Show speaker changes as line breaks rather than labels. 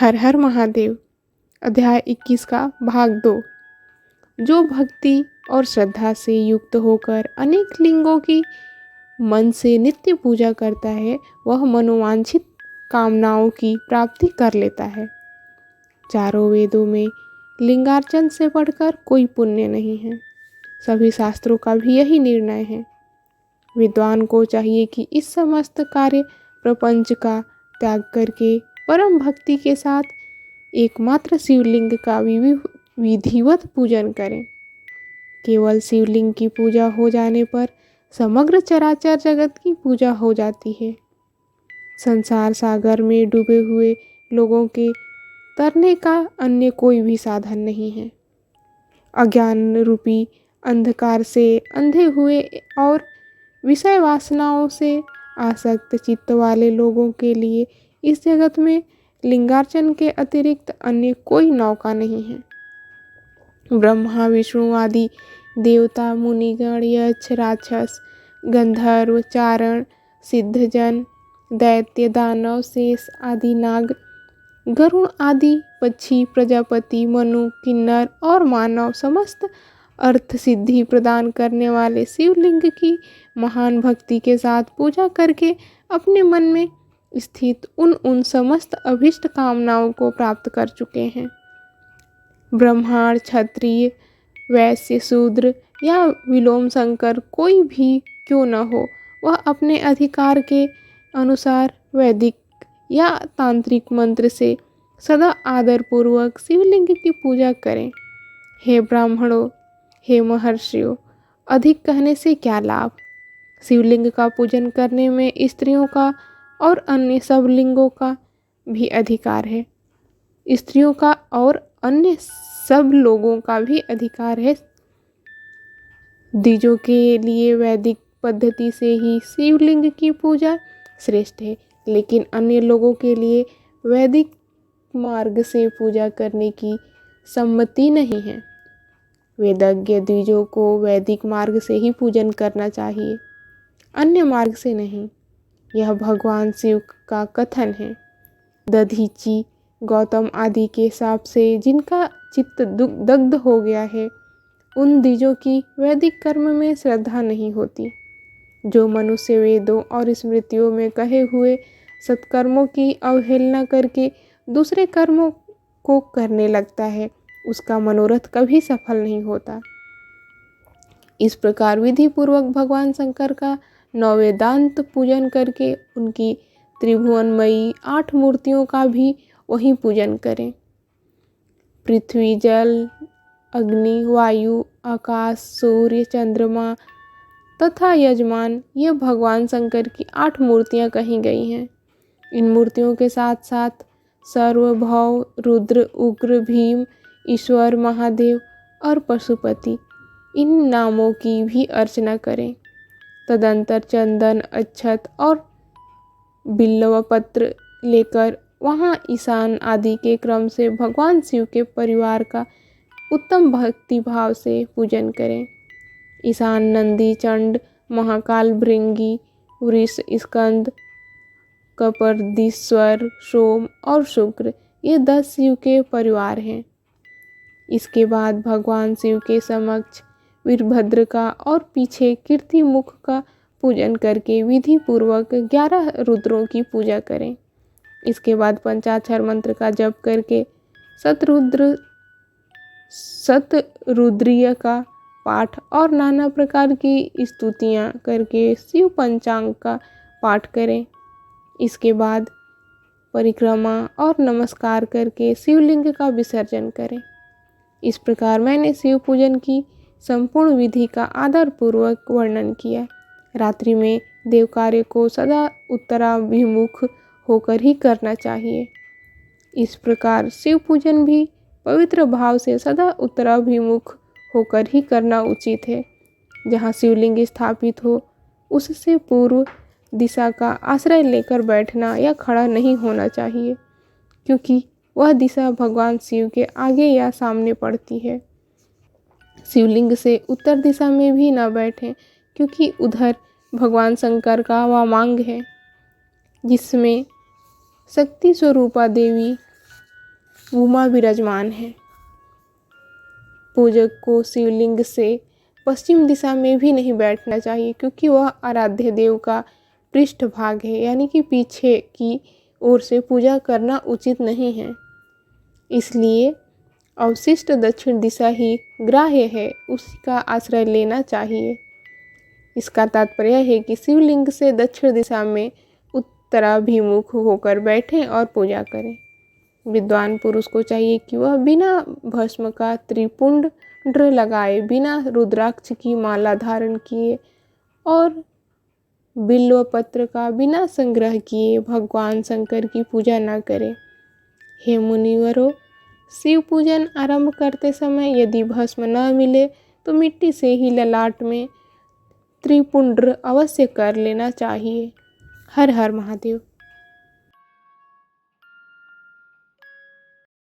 हर हर महादेव। अध्याय 21 का भाग 2। जो भक्ति और श्रद्धा से युक्त होकर अनेक लिंगों की मन से नित्य पूजा करता है, वह मनोवांछित कामनाओं की प्राप्ति कर लेता है। चारों वेदों में लिंगार्चन से बढ़कर कोई पुण्य नहीं है। सभी शास्त्रों का भी यही निर्णय है। विद्वान को चाहिए कि इस समस्त कार्य प्रपंच का त्याग करके परम भक्ति के साथ एकमात्र शिवलिंग का विधिवत पूजन करें। केवल शिवलिंग की पूजा हो जाने पर समग्र चराचर जगत की पूजा हो जाती है। संसार सागर में डूबे हुए लोगों के तरने का अन्य कोई भी साधन नहीं है। अज्ञान रूपी अंधकार से अंधे हुए और विषय वासनाओं से आसक्त चित्त वाले लोगों के लिए इस जगत में लिंगार्चन के अतिरिक्त अन्य कोई नौका नहीं है। ब्रह्मा विष्णु आदि देवता, मुनिगण, यक्ष, राक्षस, गंधर्व, चारण, सिद्धजन, दैत्य, दानव, शेष आदि नाग, गरुण आदि पक्षी, प्रजापति, मनु, किन्नर और मानव समस्त अर्थ सिद्धि प्रदान करने वाले शिवलिंग की महान भक्ति के साथ पूजा करके अपने मन में स्थित उन समस्त अभिष्ट कामनाओं को प्राप्त कर चुके हैं। ब्राह्मण, क्षत्रिय, वैश्य, शूद्र या विलोम शंकर कोई भी क्यों न हो, वह अपने अधिकार के अनुसार वैदिक या तांत्रिक मंत्र से सदा आदर पूर्वक शिवलिंग की पूजा करें। हे ब्राह्मणों, हे महर्षियों, अधिक कहने से क्या लाभ। शिवलिंग का पूजन करने में स्त्रियों का और अन्य सब लिंगों का भी अधिकार है। स्त्रियों का और अन्य सब लोगों का भी अधिकार है। द्विजों के लिए वैदिक पद्धति से ही शिवलिंग की पूजा श्रेष्ठ है, लेकिन अन्य लोगों के लिए वैदिक मार्ग से पूजा करने की सम्मति नहीं है। वेदज्ञ द्विजों को वैदिक मार्ग से ही पूजन करना चाहिए, अन्य मार्ग से नहीं। यह भगवान शिव का कथन है। दधीची, गौतम आदि के शाप से जिनका चित्त दग्ध हो गया है, उन द्विजों की वैदिक कर्म में श्रद्धा नहीं होती। जो मनुष्य वेदों और स्मृतियों में कहे हुए सत्कर्मों की अवहेलना करके दूसरे कर्मों को करने लगता है, उसका मनोरथ कभी सफल नहीं होता। इस प्रकार विधि पूर्वक भगवान शंकर का नववेदांत पूजन करके उनकी त्रिभुवनमयी 8 मूर्तियों का भी वहीं पूजन करें। पृथ्वी, जल, अग्नि, वायु, आकाश, सूर्य, चंद्रमा तथा यजमान, ये भगवान शंकर की 8 मूर्तियां कही गई हैं। इन मूर्तियों के साथ साथ सर्वभौ, रुद्र, उग्र, भीम, ईश्वर, महादेव और पशुपति, इन नामों की भी अर्चना करें। तदंतर चंदन, अक्षत और बिल्व पत्र लेकर वहाँ ईशान आदि के क्रम से भगवान शिव के परिवार का उत्तम भक्ति भाव से पूजन करें। ईशान नंदी, चंड, महाकाल, भृंगी, वृष, स्कंद, कपर्दीश्वर, सोम और शुक्र, ये 10 शिव के परिवार हैं। इसके बाद भगवान शिव के समक्ष वीरभद्र का और पीछे कीर्तिमुख का पूजन करके विधि पूर्वक 11 रुद्रों की पूजा करें। इसके बाद पंचाक्षर मंत्र का जप करके शतरुद्रीय का पाठ और नाना प्रकार की स्तुतियाँ करके शिव पंचांग का पाठ करें। इसके बाद परिक्रमा और नमस्कार करके शिवलिंग का विसर्जन करें। इस प्रकार मैंने शिव पूजन की संपूर्ण विधि का आदर पूर्वक वर्णन किया। रात्रि में देव कार्य को सदा उत्तराभिमुख होकर ही करना चाहिए। इस प्रकार शिव पूजन भी पवित्र भाव से सदा उत्तराभिमुख होकर ही करना उचित है। जहाँ शिवलिंग स्थापित हो, उससे पूर्व दिशा का आश्रय लेकर बैठना या खड़ा नहीं होना चाहिए, क्योंकि वह दिशा भगवान शिव के आगे या सामने पड़ती है। शिवलिंग से उत्तर दिशा में भी न बैठें, क्योंकि उधर भगवान शंकर का वामांग है, जिसमें शक्ति स्वरूपा देवी उमा विराजमान है। पूजक को शिवलिंग से पश्चिम दिशा में भी नहीं बैठना चाहिए, क्योंकि वह आराध्य देव का पृष्ठभाग है, यानी कि पीछे की ओर से पूजा करना उचित नहीं है। इसलिए अवशिष्ट दक्षिण दिशा ही ग्राह्य है, उसका आश्रय लेना चाहिए। इसका तात्पर्य है कि शिवलिंग से दक्षिण दिशा में उत्तराभिमुख होकर बैठें और पूजा करें। विद्वान पुरुष को चाहिए कि वह बिना भस्म का त्रिपुंड लगाए, बिना रुद्राक्ष की माला धारण किए और बिल्व पत्र का बिना संग्रह किए भगवान शंकर की पूजा न करें। हे मुनिवरों, शिव पूजन आरंभ करते समय यदि भस्म न मिले तो मिट्टी से ही ललाट में त्रिपुंड अवश्य कर लेना चाहिए। हर हर महादेव।